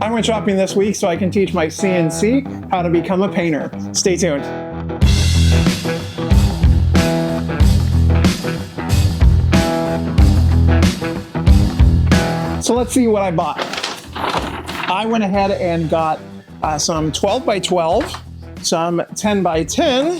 I went shopping this week so I can teach my CNC how to become a painter. Stay tuned. So let's see what I bought. I went ahead and got some 12 by 12, some 10 by 10,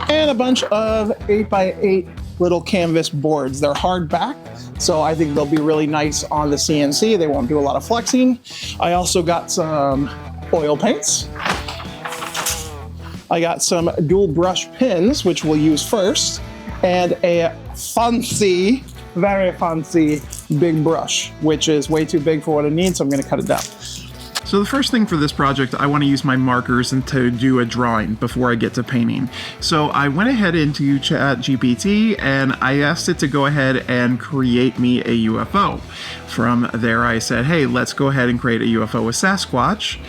and a bunch of 8 by 8 little canvas boards. They're hardback, so I think they'll be really nice on the CNC. They won't do a lot of flexing. I also got some oil paints. I got some dual brush pins, which we'll use first, and a fancy, very fancy big brush, which is way too big for what it needs, so I'm gonna cut it down. So the first thing for this project, I want to use my markers and to do a drawing before I get to painting. So I went ahead into ChatGPT and I asked it to go ahead and create me a UFO. From there I said, hey, let's go ahead and create a UFO with Sasquatch.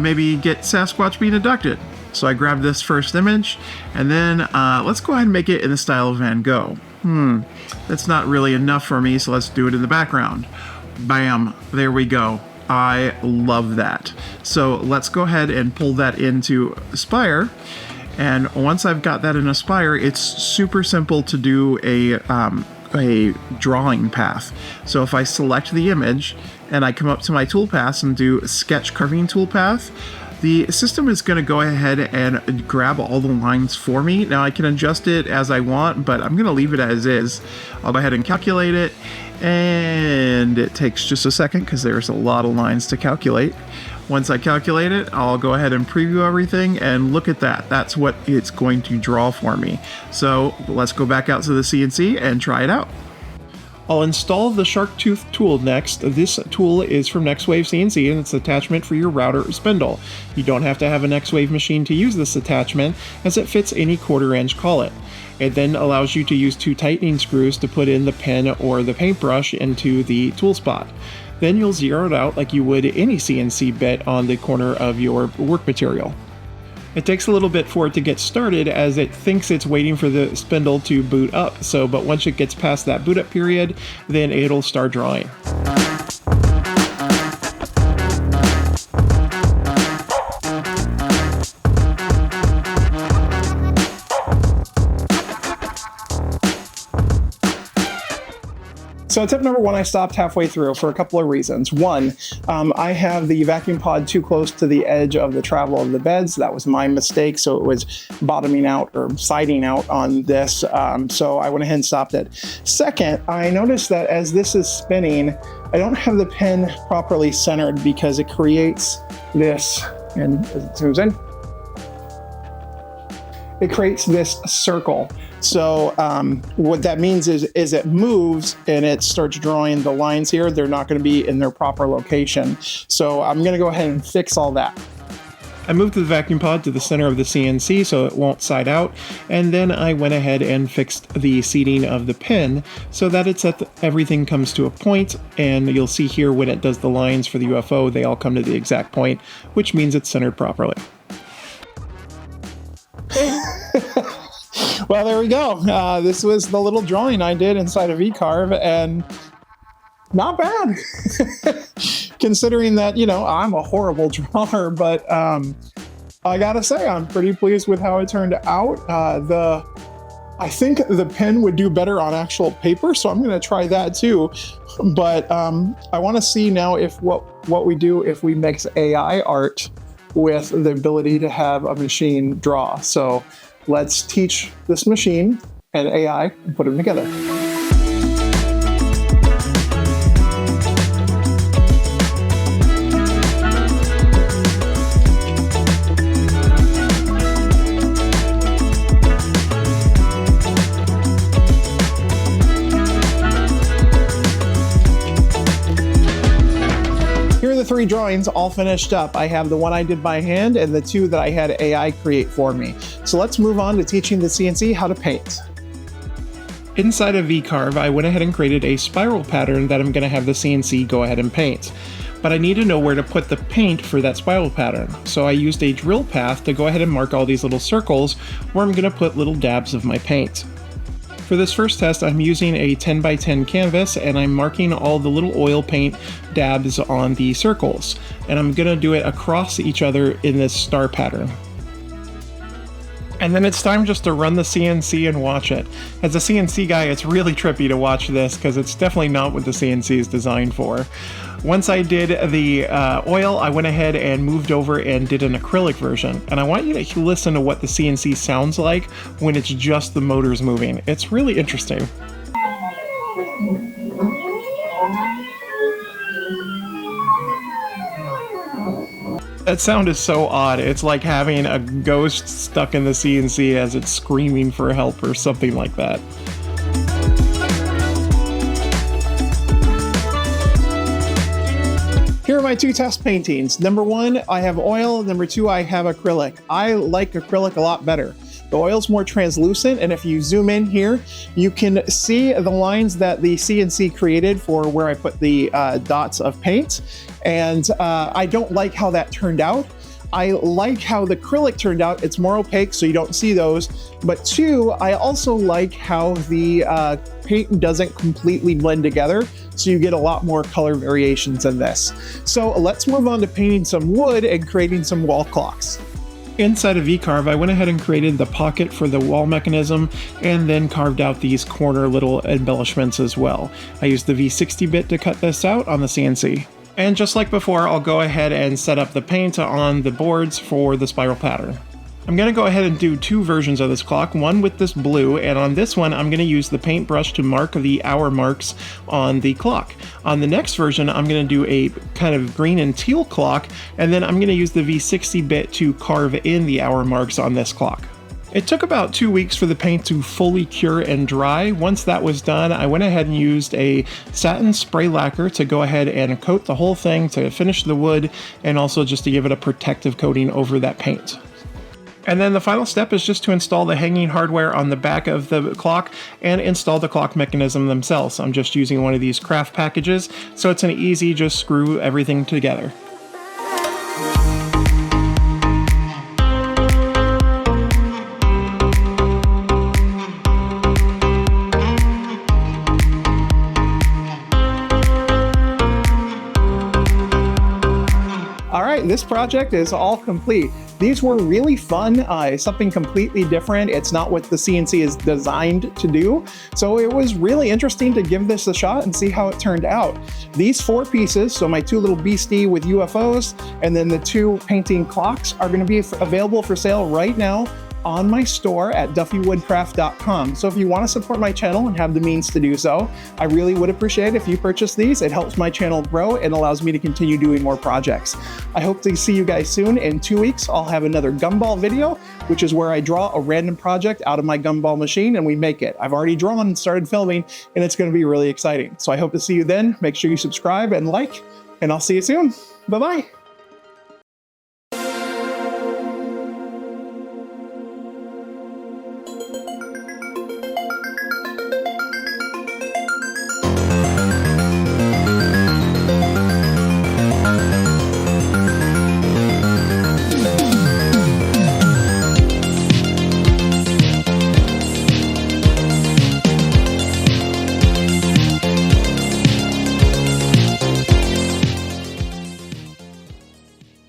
Maybe get Sasquatch being abducted. So I grabbed this first image and then let's go ahead and make it in the style of Van Gogh. That's not really enough for me, so let's do it in the background. Bam, there we go. I love that. So let's go ahead and pull that into Aspire. And once I've got that in Aspire, it's super simple to do a drawing path. So if I select the image and I come up to my toolpaths and do sketch carving toolpath, the system is going to go ahead and grab all the lines for me. Now I can adjust it as I want, but I'm going to leave it as is. I'll go ahead and calculate it, and it takes just a second because there's a lot of lines to calculate. Once I calculate it, I'll go ahead and preview everything, and look at that. That's what it's going to draw for me. So let's go back out to the CNC and try it out. I'll install the Shark Tooth tool next. This tool is from NextWave CNC and it's an attachment for your router or spindle. You don't have to have a NextWave machine to use this attachment, as it fits any 1/4 inch collet. It then allows you to use 2 tightening screws to put in the pen or the paintbrush into the tool spot. Then you'll zero it out like you would any CNC bit on the corner of your work material. It takes a little bit for it to get started as it thinks it's waiting for the spindle to boot up. But once it gets past that boot up period, then it'll start drawing. So tip number 1, I stopped halfway through for a couple of reasons. One, I have the vacuum pod too close to the edge of the travel of the beds. That was my mistake. So it was bottoming out or siding out on this. So I went ahead and stopped it. Second, I noticed that as this is spinning, I don't have the pen properly centered because it creates this, and as it zooms in, it creates this circle. So what that means is it moves and it starts drawing the lines here. They're not going to be in their proper location. So I'm going to go ahead and fix all that. I moved the vacuum pod to the center of the CNC so it won't side out, and then I went ahead and fixed the seating of the pen so that it's everything comes to a point, and you'll see here when it does the lines for the UFO, they all come to the exact point, which means it's centered properly. Well, there we go. This was the little drawing I did inside of eCarve, and not bad. Considering that, you know, I'm a horrible drawer, but I gotta say, I'm pretty pleased with how it turned out. I think the pen would do better on actual paper, so I'm gonna try that too. But I wanna see now if what we do if we mix AI art with the ability to have a machine draw. So let's teach this machine and AI and put them together. Here are the 3 drawings all finished up. I have the one I did by hand and the 2 that I had AI create for me. So let's move on to teaching the CNC how to paint. Inside of eCarve, I went ahead and created a spiral pattern that I'm going to have the CNC go ahead and paint. But I need to know where to put the paint for that spiral pattern. So I used a drill path to go ahead and mark all these little circles where I'm going to put little dabs of my paint. For this first test, I'm using a 10 by 10 canvas and I'm marking all the little oil paint dabs on the circles. And I'm gonna do it across each other in this star pattern. And then it's time just to run the CNC and watch it. As a CNC guy, it's really trippy to watch this because it's definitely not what the CNC is designed for. Once I did the oil, I went ahead and moved over and did an acrylic version. And I want you to listen to what the CNC sounds like when it's just the motors moving. It's really interesting. That sound is so odd. It's like having a ghost stuck in the CNC as it's screaming for help or something like that. Here are my two test paintings. Number one, I have oil. Number two, I have acrylic. I like acrylic a lot better. The oil's more translucent, and if you zoom in here, you can see the lines that the CNC created for where I put the dots of paint. And I don't like how that turned out. I like how the acrylic turned out. It's more opaque, so you don't see those. But two, I also like how the paint doesn't completely blend together, so you get a lot more color variations in this. So let's move on to painting some wood and creating some wall clocks. Inside of VCarve, I went ahead and created the pocket for the wall mechanism and then carved out these corner little embellishments as well. I used the V60 bit to cut this out on the CNC. And just like before, I'll go ahead and set up the paint on the boards for the spiral pattern. I'm going to go ahead and do two versions of this clock, one with this blue, and on this one I'm going to use the paintbrush to mark the hour marks on the clock. On the next version I'm going to do a kind of green and teal clock, and then I'm going to use the V60 bit to carve in the hour marks on this clock. It took about 2 weeks for the paint to fully cure and dry. Once that was done, I went ahead and used a satin spray lacquer to go ahead and coat the whole thing to finish the wood and also just to give it a protective coating over that paint. And then the final step is just to install the hanging hardware on the back of the clock and install the clock mechanism themselves. I'm just using one of these craft packages, so it's an easy just screw everything together. All right, this project is all complete. These were really fun, something completely different. It's not what the CNC is designed to do. So it was really interesting to give this a shot and see how it turned out. These 4 pieces, so my 2 little beastie with UFOs, and then the 2 painting clocks are gonna be available for sale right now on my store at duffywoodcraft.com. So if you want to support my channel and have the means to do so, I really would appreciate if you purchase these. It helps my channel grow and allows me to continue doing more projects. I hope to see you guys soon. In 2 weeks, I'll have another gumball video, which is where I draw a random project out of my gumball machine and we make it. I've already drawn and started filming, and it's going to be really exciting. So I hope to see you then. Make sure you subscribe and like, and I'll see you soon. Bye-bye.